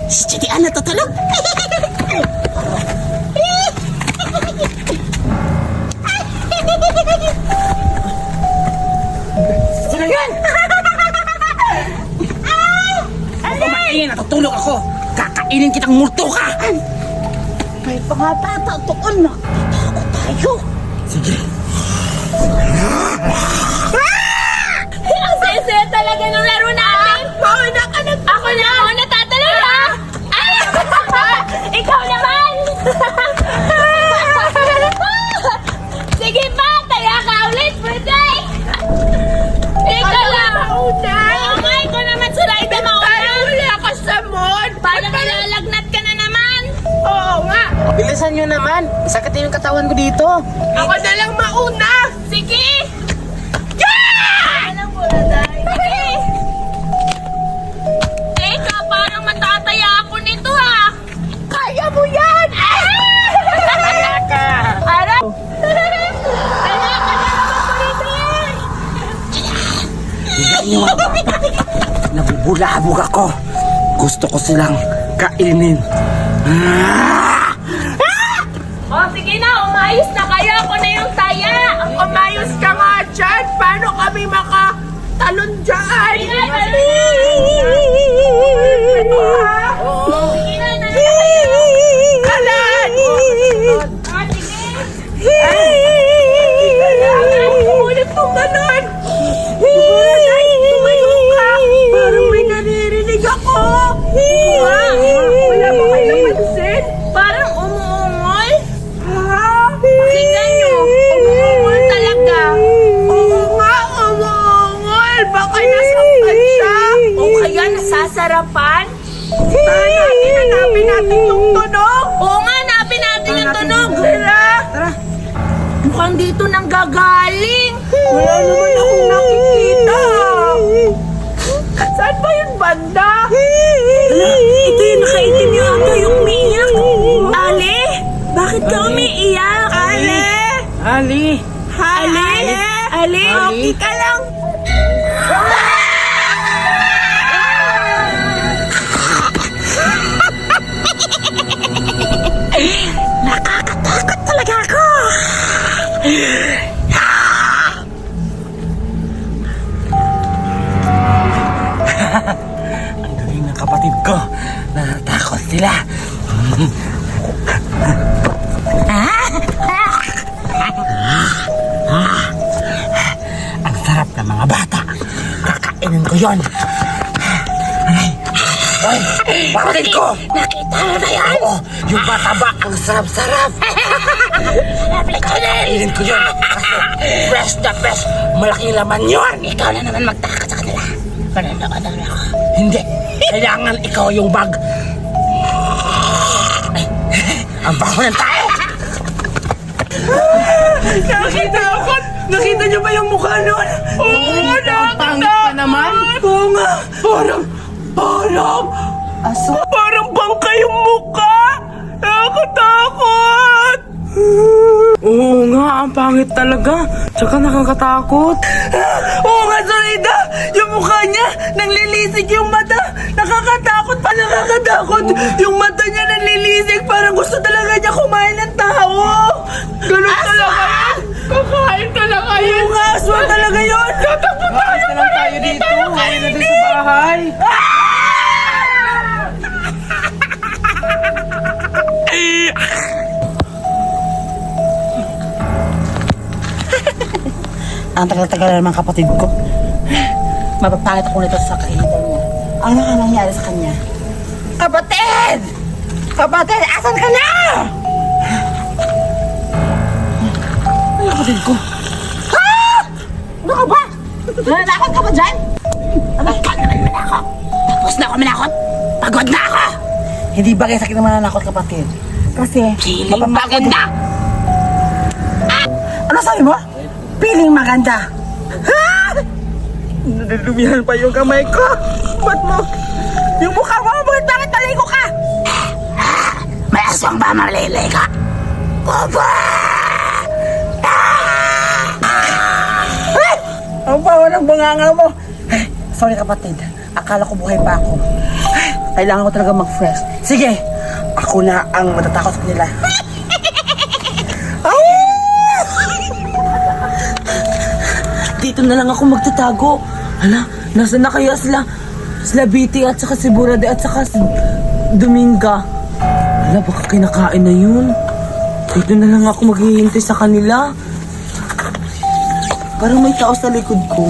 Si Chidian natutulog. Sino yun? Huwag ka maingin, natutulog ako. Kakainin kitang multo ka. May pangatataon na. Takot tayo. Sige. Ang saya-saya talaga ng laro natin! Mauna ka na. Ako na ako natatalon ha! Ay! Ikaw naman! Sige pa! Taya ka ulit! Birthday! Ikaw lang! Mauna. Oo nga, ikaw naman Sulaida mauna! Wala ka sa mood. Parang nalalagnat ka na naman! Oo nga. Bilisan nyo naman. Sakit yung katawan ko dito. Ako na lang mauna. Sige! Sige! Teka, parang matataya ako nito ha! Kaya mo yan. Kaya ka. Harap! Kaya ka na naman kulitin! Bigyan nyo mga bata. Nabubulabog ako. Gusto ko silang kainin. O sige na, umayos na kayo! Ako na yung taya! Umayos ka nga dyan. Paano kami makatalon dyan? Sige na, sige na, Kalan! Ah, sige! Ulit mong ganon! Tumayo ka! Parang may naririnig ako! Wala ba kayo napansin? Parang umuungol! Ha? Tingnan nyo! Umuungol talaga! Oo nga, umuungol! Baka nasaktan siya! O kaya nasasarapan? Sana, hinanapin natin yung tunog! Oo nga, hanapin natin yung tunog! Tara! Mukhang dito nang gagaling! Wala naman akong nakikita! Saan ba yung banda? Ito yung nakaitim yung ata yung umiiyak! Ale! Bakit ka umiiyak? Ale! Ali. Ale! Ale! Okay ka lang? Nakakatakot talaga ako. Ang galing ng kapatid ko. Natatakot sila. Ang sarap ng mga bata. Kakainin ko yon. Aray. Ay, kapatid ko! Nakita mo na yan? Oo, yung mataba, ang sarap-sarap. Kakainin ko yun. Kasi fresh na fresh, malaking laman yun. Ikaw na naman magtaka sa kanila. Pananood ako. Hindi, kailangan ikaw yung bag. Ay, ang baho ng tao. Nakita ako! Nakita niyo ba yung mukha nun? Oo, Pangit pa naman. Oo nga! Parang bangka yung mukha! Nakakatakot! Oo nga, ang pangit talaga. Tsaka nakakatakot. Oo nga, Zoraida! Yung mukha niya, nanglilisik yung mata. Nakakatakot pa, nakakatakot. Yung mata niya nanlilisik, parang gusto talaga niya kumain ng tao. Ganun talaga yun. Kakain talaga yun. Oo nga, aswa talaga yun. Tatakbo tayo! Na lang tayo dito. Uwi na din sa bahay. Ang tagal-tagal naman kapatid ko. Mapapangit ako nito sa kahitan niya. Ano na nangyari sa kanya? Kapatid! Kapatid, asan ka na? Ay, kapatid ko. Ha? Ano ka ba? Nananakot ka ba dyan? Nananakot naman manakot. Tapos na ako manakot. Pagod na ako. Hindi bagay sa akin na mananakot, kapatid. Kasi, Feeling maganda! ano sabi mo? Piling maganda. Ha? Nadudumihan pa yung kamay ko. Ba't mo? Yung mukha mo, bakit naligo ka? May aswang ba malilay ka? Papa! Ang bawa ng bunganga mo. Sorry kapatid, akala ko buhay pa ako. Kailangan ko talaga mag-fresh. Sige, ako na ang matatakot sa kanila. Dito na lang ako magtatago. Hala, nasaan na kaya sila? Sila Biti at saka si Burada at saka si Dominga. Hala, baka kinakain na yun. Dito na lang ako maghihintay sa kanila. Parang may tao sa likod ko.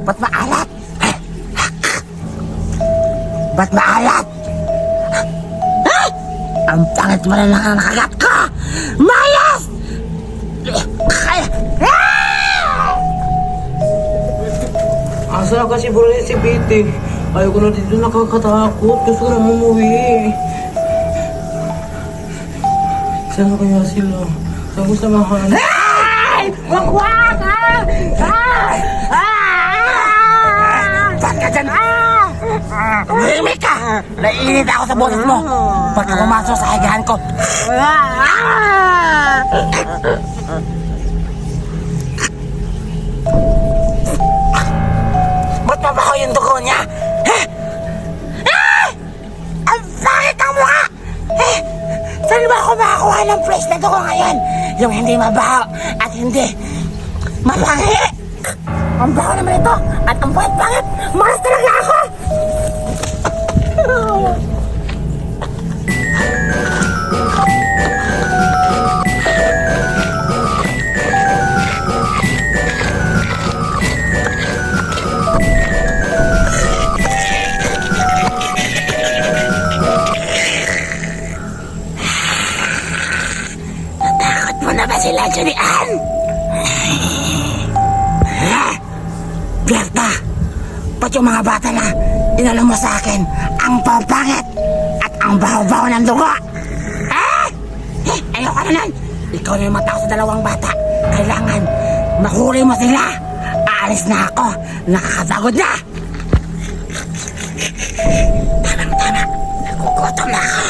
Ba't maalat? Ba't maalat? Ang pangit mo na lang ang nakagat ko! Mayas! Asa kasi bro si Biti? Ayaw ko na dito nakakatakot. Gusto ko na umuwi. Saan kaya sila? Saan ko samahan? Wakwak! Ba't ka dyan? Tumihimik ka! Naiinit ako sa boses mo! Pagka pumasok sa higahan ko! Ba't mabaho yung dugo niya? Ang pangit ang mukha! Saan ba ako makakuha ng fresh na dugo ngayon? Yung hindi mabaho at hindi mapangi! Ang baho naman ito at ang pangit-pangit! Malas talaga ako! Natakot mo na ba sila, Julian? Berta, ba't yung mga bata na inalam mo sa akin ang pangpangit at ang baho-baho ng dugo? Ayoko na nun. Ikaw na yung matao sa dalawang bata. Kailangan mahuli mo sila. Aalis na ako. Nakakapagod na. Tama. Nagugutom na ako.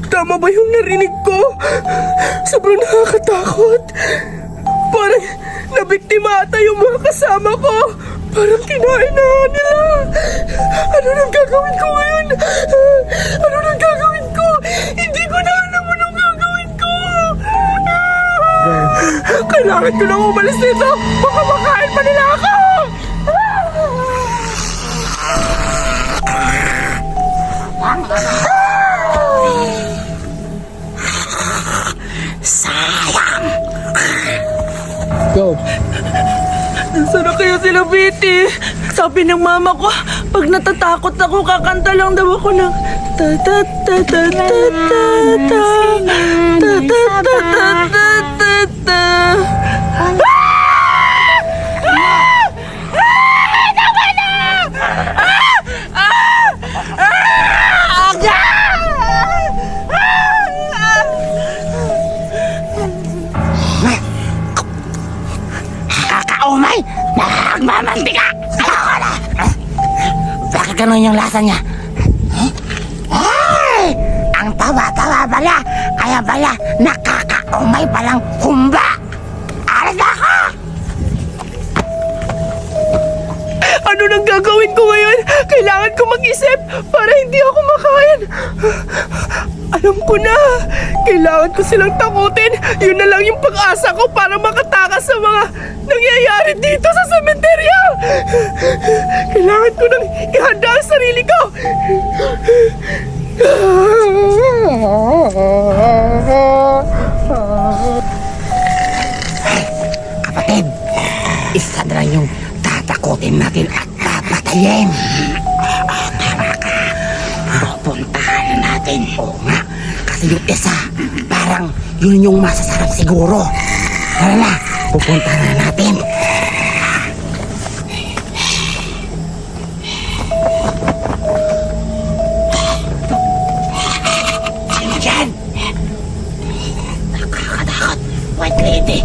Tama ba yung narinig ko? Sobrang nakakatakot. Parang nabiktima ata yung mga kasama ko. Parang kinain na nila. Ano nang gagawin ko ngayon? Ano nang gagawin ko? Hindi ko na alam anong gagawin ko. Kailangan ko nang umalis dito. Baka makain pa nila ako. Sayang. Go. Nasaan na kaya sila, Biti? Sabi ng mama ko, pag natatakot ako, kakanta lang daw ako ng ta ta ta ta ta ta ta ta ta ta ta ta ta. Nakakaumay! Nakakagmamantika! Ayoko na! Bakit ganun yung lasa niya? Ay! Ang tawa-tawa pala! Kaya pala nakakaumay palang humba! Alas na ako! Ano nang gagawin ko ngayon? Kailangan ko mag-isip para hindi ako makain. Alam ko na. Kailangan ko silang takutin. Yun na lang yung pag-asa ko para makatakas sa mga nangyayari dito sa sementeryo. Kailangan ko nang ihanda ang sarili ko. Kapatid, isa na lang yung tatakutin natin at papatayin. Tama ka. Pupuntahan na natin. Oo nga. Kasi yung isa, parang yun yung masasarap siguro. Tara na, pupuntahan na natin. Sino dyan? Nakakatakot. White lady.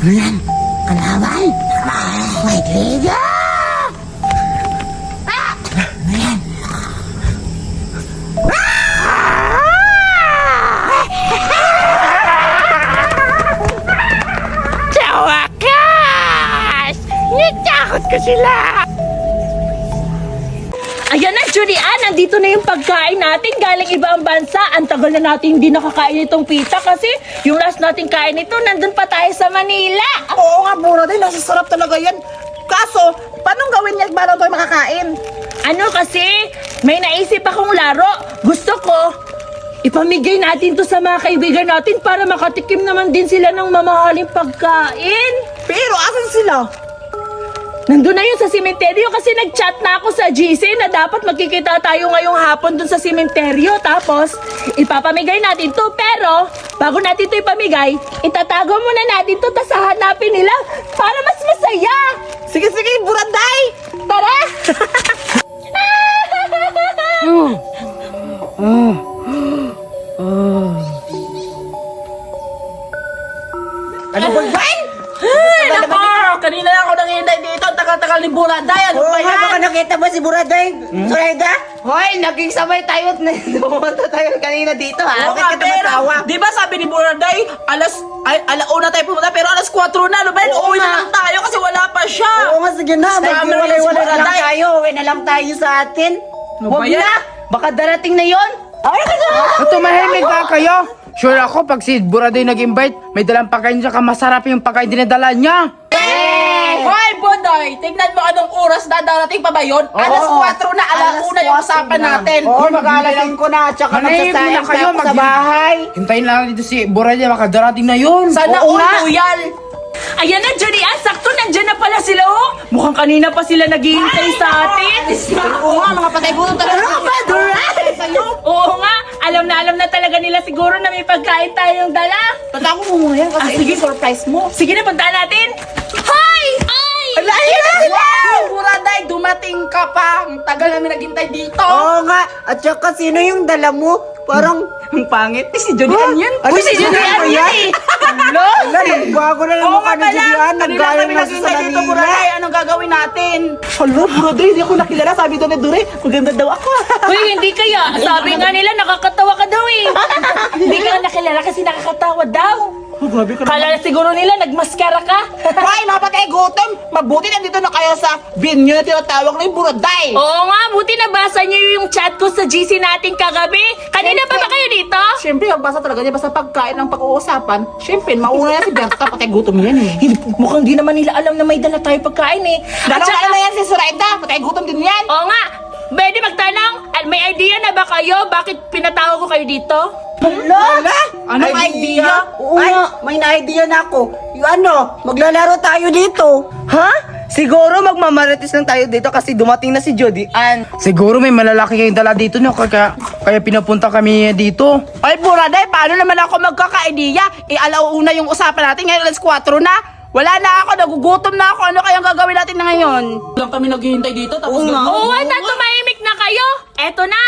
Ano yan? Kalaban? Wait, Liga! Sa wakas! Natakot ko sila! Ayan na, Julian, nandito na yung pagkain natin galing ibang bansa. Ang tagal na natin hindi nakakain itong pita kasi yung last nating kain ito, nandun pa tayo sa Manila. Oo nga, Bura Day, nasasarap talaga yan. Kaso, paano gawin niya para tayo makakain? Ano kasi, may naisip akong laro. Gusto ko, ipamigay natin to sa mga kaibigan natin para makatikim naman din sila ng mamahaling pagkain. Pero asan sila? Nandun na yun sa simenteryo kasi nag-chat na ako sa GC na dapat magkikita tayo ngayong hapon dun sa simenteryo. Tapos, ipapamigay natin to. Pero, bago natin to ipamigay, itatago muna natin to tas hahanapin nila para mas masaya. Sige, Bura Day! Tara! Ano ba yan? Ay, nako! Kanina lang ako nakihintay dito. Tagal-tagal ni Bura Day. Ano Oo ba nga, yan? baka nakita mo si Bura Day. Surayda? Hoy, naging sabay tayo at dumunta tayo kanina dito ha. Oo Bakit nga, ka pero, tumatawa? di ba sabi ni Bura Day, alauna tayo pumunta, pero alas 4 na. Ano ba yun? Oo Uuwi na nga. lang tayo kasi wala pa siya. Oo nga, sige na. Sama na yan si Maghiwalay-walay Bura na lang Day. tayo. Uwi na lang tayo sa atin. Ano Huwag ba yan? na. Baka darating na yon. Tumahimik ka kayo. Sure ako, pag si Buraday nag-invite, may dalang pagkain siya, masarap yung pagkain dinadala niya. Hoy, Bodoy! Tignan mo anong oras na darating pa ba yun? Alas 4 na, alauna yung usapan natin. Oo, mag-aalasin ko na. Tsaka Manahimik magsasayang na kayo, pa ako sa bahay. Hintayin lang dito si Buraday, makadarating na yun. Sana Oo nga. uluyal. Ayan na, Julian, sakto nandyan na pala sila oh. Mukhang kanina pa sila naghihintay sa atin. Oo nga, mga patay-buto talaga. Oo nga, alam na talaga nila siguro na may pagkain tayong dala. Tanda ko muna yan kasi sige, surprise mo. Sige na, puntaan natin. Hoy! Ay! Ayun na sila! Buraday, dumating ka pa. Ang tagal namin naghintay dito. Oo nga. At saka sino yung dala mo? Parang ang pangit. Si Julian yan. Uy, si Julian ba yan eh. Hello? Wala, nagbago na lang Oo mukha nga ni pala. Julian. Kanina Naggaling kami na siya sa naghintay dito, Manila. Buraday. Anong gagawin natin? Hello, Buraday. Hindi ako nakilala. Sabi doon ni Dure, maganda daw ako. Uy, hindi kaya. Sabi nga nila, nakakatawa ka daw eh. Hindi ka nga nakilala kasi nakakatawa daw. Grabe ka Kala siguro nila, nagmaskara ka. Hoy, mga patay gutom. Mabuti nandito na kayo sa venue na tinatawag na yung Buraday. Oo nga, buti nabasa niyo yung chat ko sa GC natin kagabi. Kanina pa ba kayo dito? Siyempre, magbasa talaga niya. Basta pagkain ang pag-uusapan. Siyempre, mauna yan si Berta. Patay gutom yan eh. Mukhang di naman nila alam na may dala tayo pagkain eh. At Dalawa saka, na yan si Surayda. Patay gutom din yan. oo nga, pwede magtanong, may idea na ba kayo bakit pinatawag ko kayo dito? Hala? Anong idea? Oo nga, may na-idea na ako. Yung ano, maglalaro tayo dito. Ha? Siguro magmamarites lang tayo dito kasi dumating na si Jody Ann. Siguro may malalaki kayong dala dito, no? Kaya pinapunta kami dito. Ay, Buraday, paano naman ako magkaka-idea? Alauna yung usapan natin. Ngayon, alas 4 na. Wala na ako, nagugutom na ako. Ano kayang gagawin natin na ngayon? Lang kami naghihintay dito, tapos Oo na, tumahimik na kayo. Eto na.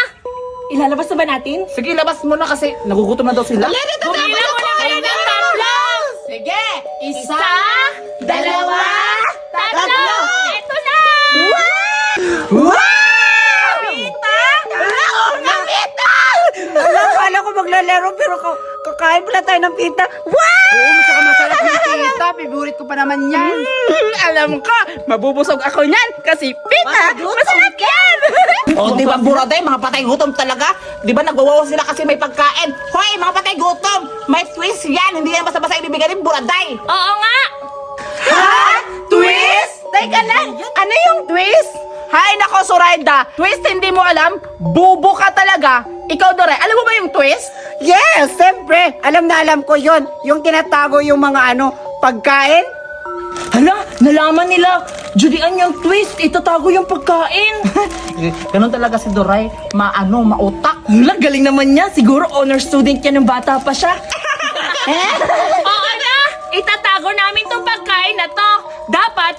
Ilalabas na ba natin? Sige, labas mo na kasi nagugutom na daw sila. Bumila muna kayo ng tatlo. Sige, Isa, dalawa, tatlo. Eto na. Pita! Akala ko maglalaro pero kakain pala tayo ng pita. Wow! Oo, masaka masarap yung tita. Favorite ko pa naman yan. Alam ko, mabubusog ako niyan kasi pita, masarap yan! O, di ba, Buraday, mga patay gutom talaga? Di ba, nagwawaw sila kasi may pagkain? Hoy, mga patay gutom! May twist yan! Hindi yan basta-basta ibibigay ni Buraday! Oo nga. Ha? Twist? Teka lang, ano yung twist? Hay nako, Surayda, twist hindi mo alam? Bubo ka talaga! Ikaw, Dore, alam mo ba yung twist? Yes, siyempre. Alam na alam ko yon. Yung tinatago yung mga pagkain. Hala, nalaman nila. Julian yung twist, itatago yung pagkain. Ganun talaga si Doray, mautak. Hala, galing naman niya. Siguro honor student niya ng bata pa siya. Oo na, itatago namin tong pagkain na to. Dapat,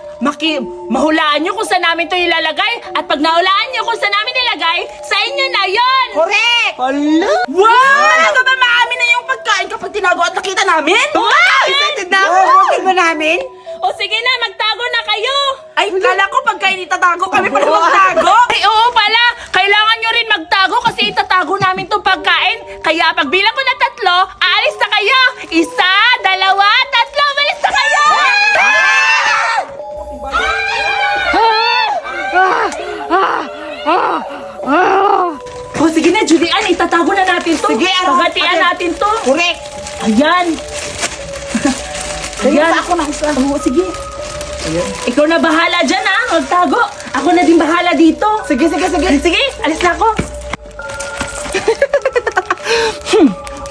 mahulaan nyo kung saan namin to ilalagay. At pag nahulaan nyo kung saan namin nilagay, sa inyo na yon. Correct! Hala! Wow! Talaga ba maamin na yung pagkain kapag tinago at nakita namin? Wow! Excited na Oo, booking mo namin. O sige na, magtago na kayo. Ay, kala ko pagkain itatago kami pala magtago. Ay, oo pala! Kailangan nyo rin magtago kasi itatago namin itong pagkain. Kaya pagbilang ko na 3, aalis na kayo! 1, 2, 3, umalis na kayo! O sige na, Julian, itatago na natin to. Sige, ano? Pagatian natin to. Correct. Ayan. Ayan. Ayan. Ako na isa. Oo, sige. Ikaw na bahala dyan, ha? Magtago. Ako na din bahala dito. Sige, sige, sige. Sige, alis na ako.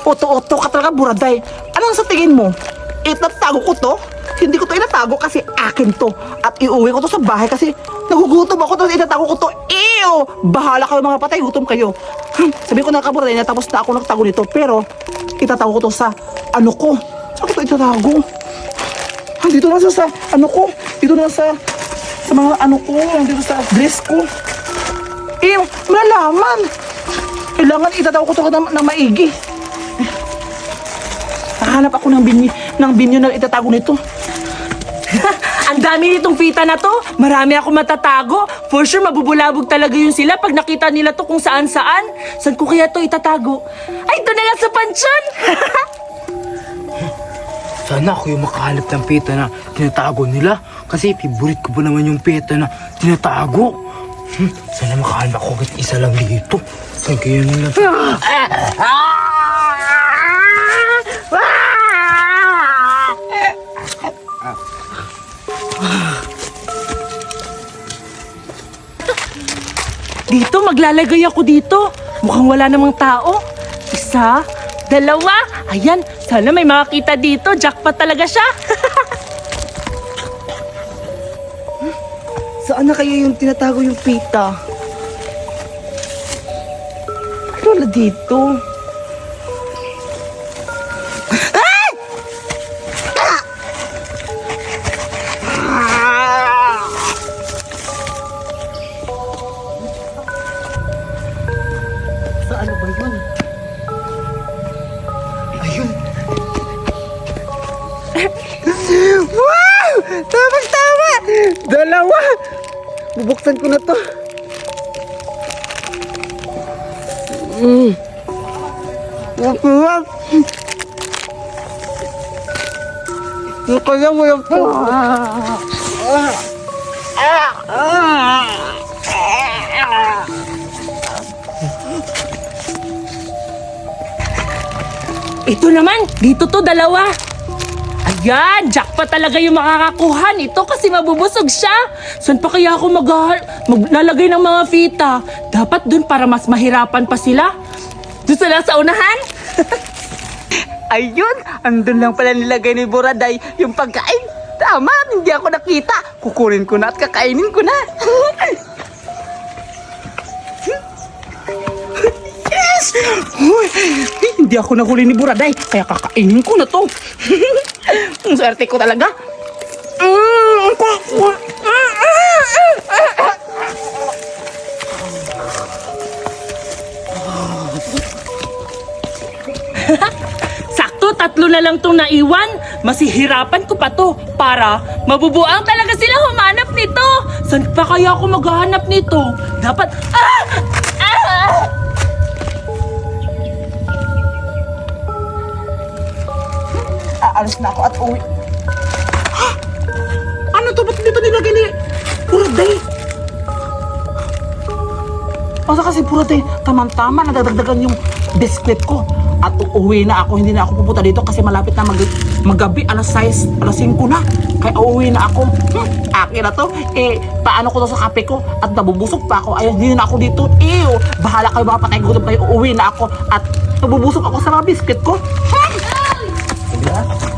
Oto-oto ka talaga, buraday. Anong sa tingin mo? Itatago ko to? Hindi ko to inatago kasi akin to. At iuwi ko to sa bahay kasi nagugutom ako tapos itatago ko to. Ew! Bahala kayo mga patay, gutom kayo. Sabi ko na kaburaday na tapos na ako nagtago nito. Pero itatago ko to sa ano ko. Saan ko to itatago? Dito na sa ano ko. Dito na sa mga ano ko. Dito sa dress ko. Ew! Malalaman! Kailangan itatago ko to ng maigi. Hanap ako ng binyo na itatago nito. Ang dami nitong pita na to. Marami ako matatago. For sure, mabubulabog talaga yun sila pag nakita nila to kung saan-saan. Saan ko kaya to itatago? Ay, doon na lang sa pansyon! Sana ako yung makahanap ng peta na tinatago nila. Kasi favorite ko ba naman yung peta na tinatago. Sana makahanap ako kahit isa lang dito. Saan kaya nila? Dito, maglalagay ako dito. Mukhang wala namang tao. 1, 2. Ayan, sana may makakita dito. Jackpot talaga siya. Saan na kaya yung tinatago yung pita? Wala dito. Saan ba yun? Ayun. Wow! Tama! 2! Bubuksan ko na to. Wap! Kaya mo yung po. Ito naman, dito to 2. Ayan, jackpot talaga yung makakakuha nito kasi mabubusog siya. Saan pa kaya ako maglalagay ng mga fita? Dapat dun para mas mahirapan pa sila. Doon sila sa unahan. Ayun! Andun lang pala nilagay ni Buraday yung pagkain. Tama! Hindi ako nakita. Kukunin ko na at kakainin ko na. Yes! Uy, hindi ako nahuli ni Buraday. Kaya kakainin ko na to. Ang swerte ko talaga. Sakto, 3 na lang tong naiwan. Masihirapan ko pa to para mabubuang talaga sila humanap nito. Saan pa kaya ako maghahanap nito? Dapat... Aalis na ako at uwi. Ano to? Ba't dito nilagay ni Buraday? Basta kasi Buraday, tamang-tama nadadagdagan yung biskwit ko. At uuwi na ako, hindi na ako pupunta dito kasi malapit na maggabi, alas 6, alas 5 na. Kaya uuwi na ako. Akin na to. Paano ko to sa kape ko? At nabubusog pa ako. Ay, hindi na ako dito. Ew! Bahala kayo mga patay gutom kayo. Uuwi na ako. At nabubusog ako sa mga biskwit ko. Sige na.